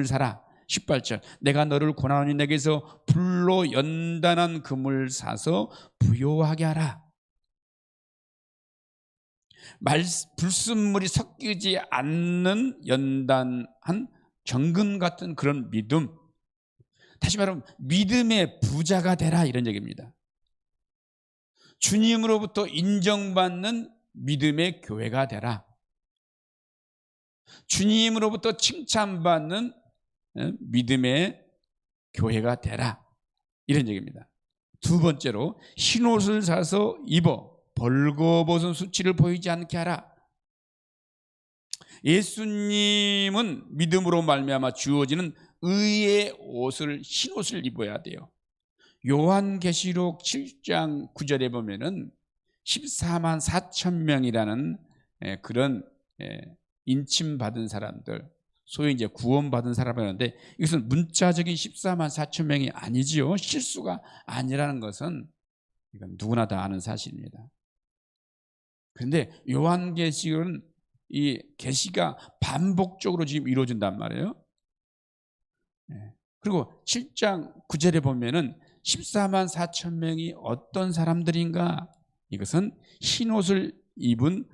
사라. 18절 내가 너를 고난하니 내게서 불로 연단한 금을 사서 부요하게 하라. 불순물이 섞이지 않는 연단한 정금 같은 그런 믿음, 다시 말하면 믿음의 부자가 되라, 이런 얘기입니다. 주님으로부터 인정받는 믿음의 교회가 되라. 주님으로부터 칭찬받는 믿음의 교회가 되라, 이런 얘기입니다. 두 번째로 흰옷을 사서 입어 벌거벗은 수치를 보이지 않게 하라. 예수님은 믿음으로 말미암아 주어지는 의의 옷을, 흰옷을 입어야 돼요. 요한계시록 7장 9절에 보면은 14만 4천 명이라는 그런 인침받은 사람들, 소위 이제 구원받은 사람이라는데, 이것은 문자적인 14만 4천 명이 아니지요. 실수가 아니라는 것은 이건 누구나 다 아는 사실입니다. 그런데 요한계시록은 이 계시가 반복적으로 지금 이루어진단 말이에요. 그리고 7장 9절에 보면은 14만 4천 명이 어떤 사람들인가? 이것은 흰옷을 입은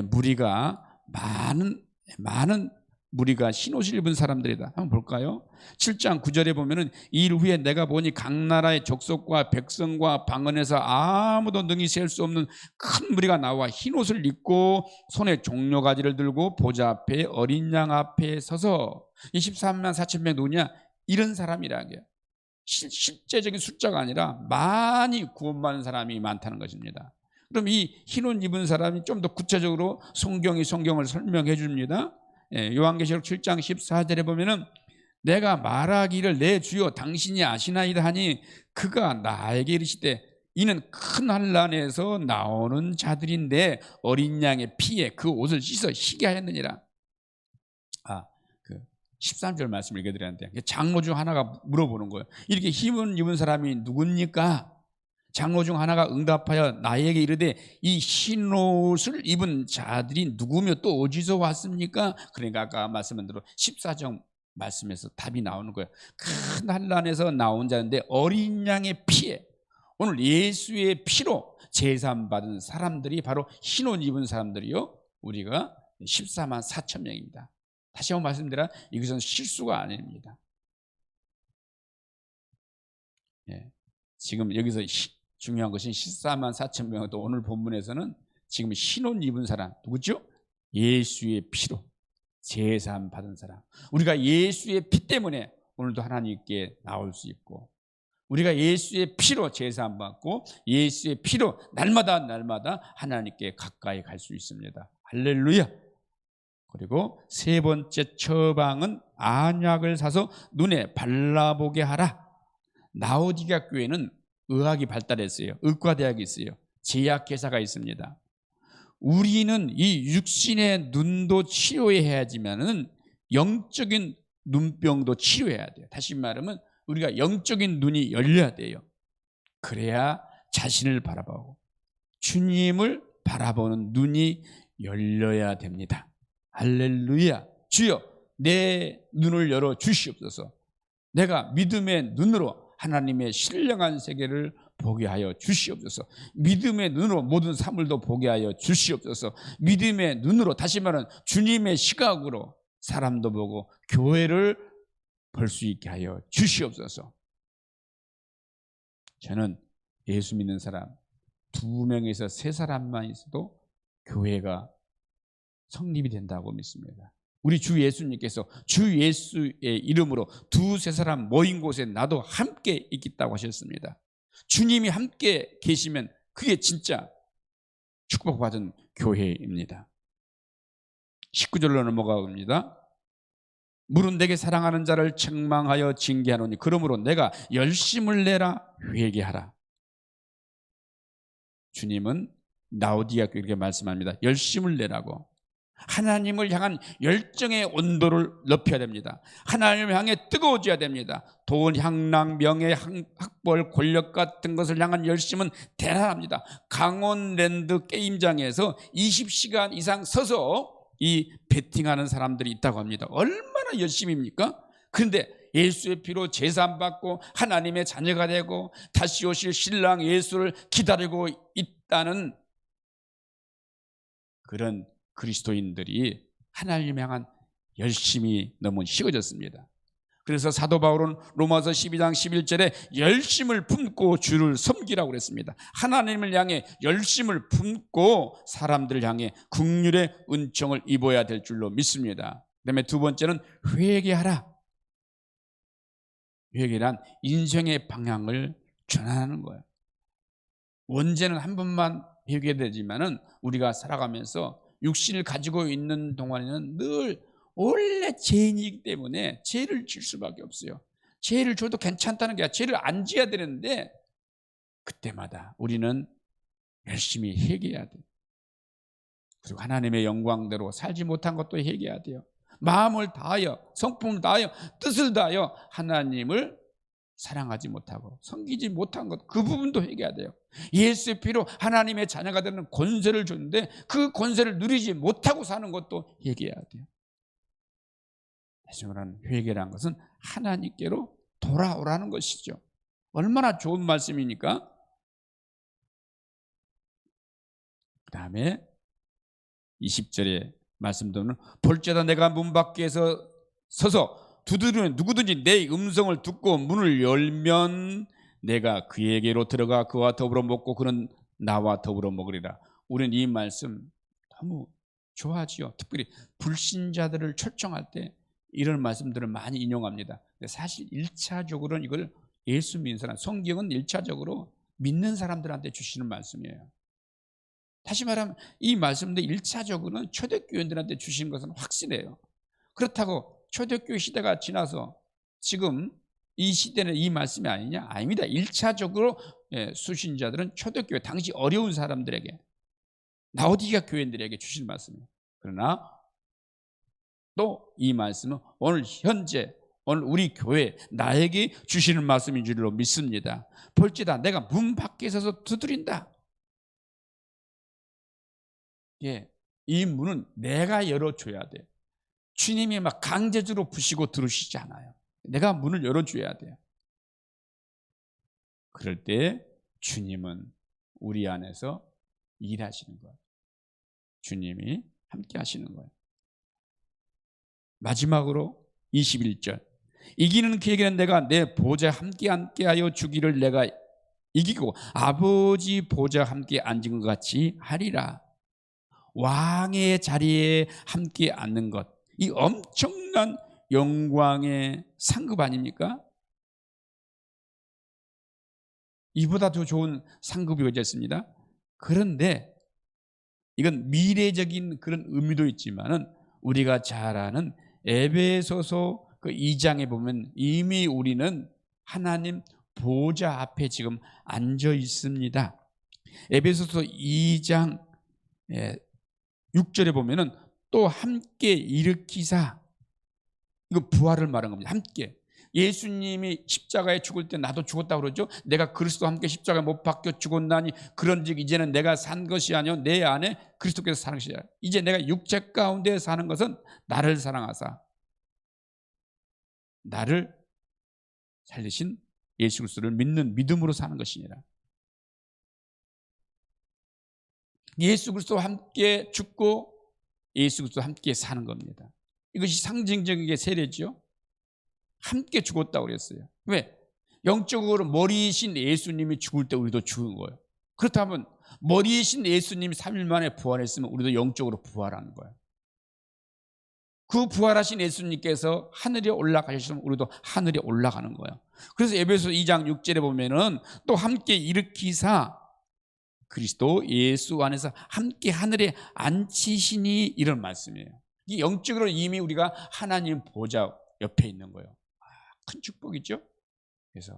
무리가 많은 무리가 흰옷을 입은 사람들이다. 한번 볼까요? 7장 9절에 보면은 이 일 후에 내가 보니 각 나라의 족속과 백성과 방언에서 아무도 능히 셀 수 없는 큰 무리가 나와 흰옷을 입고 손에 종려가지를 들고 보좌 앞에 어린 양 앞에 서서, 23만 4천 명 누구냐? 이런 사람이라는 거예요. 실제적인 숫자가 아니라 많이 구원받는 사람이 많다는 것입니다. 그럼 이 흰옷 입은 사람이 좀 더 구체적으로 성경을 설명해 줍니다. 요한계시록 7장 14절에 보면은 내가 말하기를 내 주여 당신이 아시나이다 하니 그가 나에게 이르시되 이는 큰 환난에서 나오는 자들인데 어린 양의 피에 그 옷을 씻어 희게 하였느니라. 13절 말씀을 읽어드렸는데 장로 중 하나가 물어보는 거예요. 이렇게 흰옷 입은 사람이 누굽니까? 장로 중 하나가 응답하여 나에게 이르되 이 흰옷을 입은 자들이 누구며 또 어디서 왔습니까? 그러니까 아까 말씀한 대로 14절 말씀에서 답이 나오는 거예요. 큰 환난에서 나온 자인데 어린 양의 피에, 오늘 예수의 피로 제사받은 사람들이 바로 흰옷 입은 사람들이요, 우리가 14만 4천 명입니다. 다시 한번 말씀드려, 이것은 실수가 아닙니다. 지금 여기서 중요한 것은 14만 4천 명, 또 오늘 본문에서는 지금 흰옷 입은 사람 누구죠? 예수의 피로 제사함 받은 사람. 우리가 예수의 피 때문에 오늘도 하나님께 나올 수 있고, 우리가 예수의 피로 제사함 받고 예수의 피로 날마다 하나님께 가까이 갈 수 있습니다. 할렐루야. 그리고 세 번째 처방은 안약을 사서 눈에 발라보게 하라. 라오디게아 교회는 의학이 발달했어요. 의과대학이 있어요. 제약회사가 있습니다. 우리는 이 육신의 눈도 치료해야지만은 영적인 눈병도 치료해야 돼요. 다시 말하면 우리가 영적인 눈이 열려야 돼요. 그래야 자신을 바라보고 주님을 바라보는 눈이 열려야 됩니다. 할렐루야. 주여 내 눈을 열어 주시옵소서. 내가 믿음의 눈으로 하나님의 신령한 세계를 보게 하여 주시옵소서. 믿음의 눈으로 모든 사물도 보게 하여 주시옵소서. 믿음의 눈으로, 다시 말하면 주님의 시각으로 사람도 보고 교회를 볼 수 있게 하여 주시옵소서. 저는 예수 믿는 사람 2명에서 3사람만 있어도 교회가 성립이 된다고 믿습니다. 우리 주 예수님께서 주 예수의 이름으로 2-3사람 모인 곳에 나도 함께 있겠다고 하셨습니다. 주님이 함께 계시면 그게 진짜 축복받은 교회입니다. 19절로 넘어가봅니다. 물은 내게 사랑하는 자를 책망하여 징계하노니 그러므로 내가 열심을 내라 회개하라. 주님은 라오디게아 교회에게 말씀합니다. 열심을 내라고. 하나님을 향한 열정의 온도를 높여야 됩니다. 하나님을 향해 뜨거워져야 됩니다. 돈, 향락, 명예, 학벌, 권력 같은 것을 향한 열심은 대단합니다. 강원랜드 게임장에서 20시간 이상 서서 이 배팅하는 사람들이 있다고 합니다. 얼마나 열심입니까? 그런데 예수의 피로 제사받고 하나님의 자녀가 되고 다시 오실 신랑 예수를 기다리고 있다는 그런 그리스도인들이 하나님을 향한 열심이 너무 식어졌습니다. 그래서 사도 바울은 로마서 12장 11절에 열심을 품고 주를 섬기라고 그랬습니다. 하나님을 향해 열심을 품고 사람들을 향해 긍휼의 은총을 입어야 될 줄로 믿습니다. 그다음에 두 번째는 회개하라. 회개란 인생의 방향을 전환하는 거예요. 원죄는 한 번만 회개되지만은 우리가 살아가면서 육신을 가지고 있는 동안에는 늘 원래 죄인이기 때문에 죄를 질 수밖에 없어요. 죄를 줘도 괜찮다는 게 아니라 죄를 안 지어야 되는데 그때마다 우리는 열심히 회개해야 돼요. 그리고 하나님의 영광대로 살지 못한 것도 회개해야 돼요. 마음을 다하여 성품을 다하여 뜻을 다하여 하나님을 사랑하지 못하고 섬기지 못한 것, 그 부분도 회개해야 돼요. 예수의 피로 하나님의 자녀가 되는 권세를 줬는데 그 권세를 누리지 못하고 사는 것도 회개해야 돼요. 대중으로는 회개라는 것은 하나님께로 돌아오라는 것이죠. 얼마나 좋은 말씀입니까? 그 다음에 20절에 말씀드리는 볼지어다 내가 문 밖에서 서서 두드리는 누구든지 내 음성을 듣고 문을 열면 내가 그에게로 들어가 그와 더불어 먹고 그는 나와 더불어 먹으리라. 우리는 이 말씀 너무 좋아하지요. 특별히 불신자들을 초청할 때 이런 말씀들을 많이 인용합니다. 근데 사실 1차적으로는 이걸 예수 믿는 사람, 성경은 1차적으로 믿는 사람들한테 주시는 말씀이에요. 다시 말하면 이 말씀도 1차적으로는 초대교인들한테 주신 것은 확실해요. 그렇다고 초대교회 시대가 지나서 지금 이 시대는 이 말씀이 아니냐? 아닙니다. 1차적으로 수신자들은 초대교회 당시 어려운 사람들에게 라오디게아 교인들에게 주신 말씀이에요. 그러나 또 이 말씀은 오늘 현재 오늘 우리 교회 나에게 주시는 말씀인 줄로 믿습니다. 볼지다 내가 문 밖에 서서 두드린다. 예, 이 문은 내가 열어줘야 돼. 주님이 막 강제적으로 부시고 들으시지 않아요. 내가 문을 열어줘야 돼요. 그럴 때 주님은 우리 안에서 일하시는 거예요. 주님이 함께 하시는 거예요. 마지막으로 21절 이기는 그에게는 내가 내 보좌 함께하여 주기를 내가 이기고 아버지 보좌 함께 앉은 것 같이 하리라. 왕의 자리에 함께 앉는 것, 이 엄청난 영광의 상급 아닙니까? 이보다 더 좋은 상급이 어디 있습니다. 그런데 이건 미래적인 그런 의미도 있지만은 우리가 잘 아는 에베소서 그 2장에 보면 이미 우리는 하나님 보좌 앞에 지금 앉아 있습니다. 에베소서 2장 6절에 보면은 또 함께 일으키사, 이거 부활을 말한 겁니다. 함께. 예수님이 십자가에 죽을 때 나도 죽었다고 그러죠. 내가 그리스도와 함께 십자가에 못 박혀 죽었나니 그런즉 이제는 내가 산 것이 아니요 내 안에 그리스도께서 사는 것이야. 이제 내가 육체 가운데 사는 것은 나를 사랑하사 나를 살리신 예수 그리스도를 믿는 믿음으로 사는 것이니라. 예수 그리스도와 함께 죽고 예수 그리스도와 함께 사는 겁니다. 이것이 상징적인 세례죠. 함께 죽었다고 그랬어요. 왜? 영적으로 머리이신 예수님이 죽을 때 우리도 죽은 거예요. 그렇다면 머리이신 예수님이 3일 만에 부활했으면 우리도 영적으로 부활하는 거예요. 그 부활하신 예수님께서 하늘에 올라가셨으면 우리도 하늘에 올라가는 거예요. 그래서 에베소 2장 6절에 보면은 또 함께 일으키사 그리스도 예수 안에서 함께 하늘에 앉히시니 이런 말씀이에요. 이 영적으로 이미 우리가 하나님 보좌 옆에 있는 거예요. 큰 축복이죠. 그래서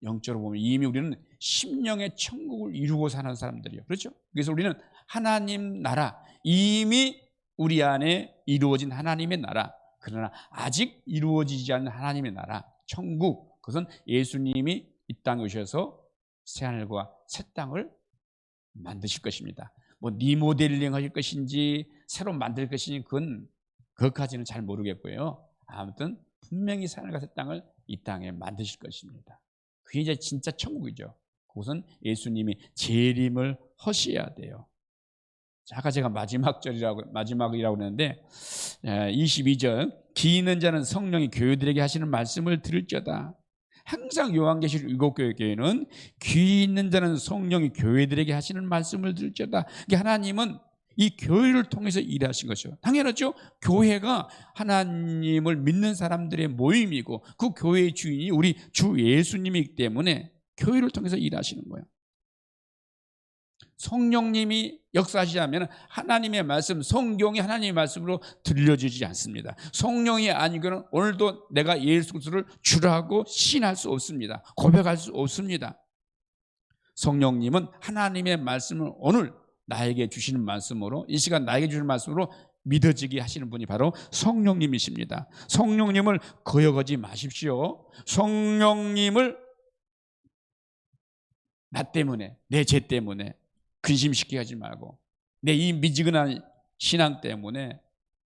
영적으로 보면 이미 우리는 심령의 천국을 이루고 사는 사람들이에요. 그렇죠? 그래서 우리는 하나님 나라, 이미 우리 안에 이루어진 하나님의 나라, 그러나 아직 이루어지지 않는 하나님의 나라, 천국, 그것은 예수님이 이 땅에 오셔서 새하늘과 새 땅을 만드실 것입니다. 뭐 리모델링 하실 것인지 새로 만들 것인지 그건 그것까지는 잘 모르겠고요. 아무튼 분명히 하늘 같은 땅을 이 땅에 만드실 것입니다. 그게 이제 진짜 천국이죠. 그것은 예수님이 재림을 하셔야 돼요. 자, 아까 제가 마지막이라고 했는데 22절, 귀 있는 자는 성령이 교회들에게 하시는 말씀을 들을지어다. 항상 요한계시록 7교회 교회는 귀 있는 자는 성령이 교회들에게 하시는 말씀을 들을지어다. 하나님은 이 교회를 통해서 일하신 것이죠. 당연하죠. 교회가 하나님을 믿는 사람들의 모임이고 그 교회의 주인이 우리 주 예수님이기 때문에 교회를 통해서 일하시는 거예요. 성령님이 역사하시자면 하나님의 말씀, 성경이 하나님의 말씀으로 들려지지 않습니다. 성령이 아니고는 오늘도 내가 예수 그리스도를 주라고 시인할 수 없습니다. 고백할 수 없습니다. 성령님은 하나님의 말씀을 오늘 나에게 주시는 말씀으로, 이 시간 나에게 주시는 말씀으로 믿어지게 하시는 분이 바로 성령님이십니다. 성령님을 거역하지 마십시오. 성령님을 나 때문에, 내 죄 때문에 근심시키게 하지 말고, 내 이 미지근한 신앙 때문에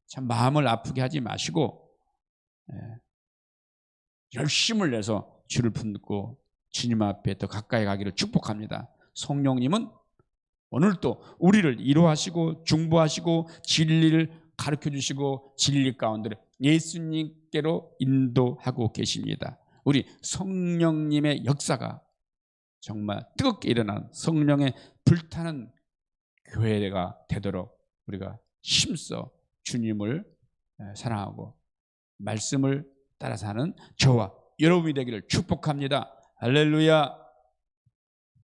참 마음을 아프게 하지 마시고 열심을 내서 주를 품고 주님 앞에 더 가까이 가기를 축복합니다. 성령님은 오늘도 우리를 위로하시고 중보하시고 진리를 가르쳐주시고 진리 가운데 예수님께로 인도하고 계십니다. 우리 성령님의 역사가 정말 뜨겁게 일어나는 성령의 불타는 교회가 되도록 우리가 힘써 주님을 사랑하고 말씀을 따라 사는 저와 여러분이 되기를 축복합니다. 할렐루야.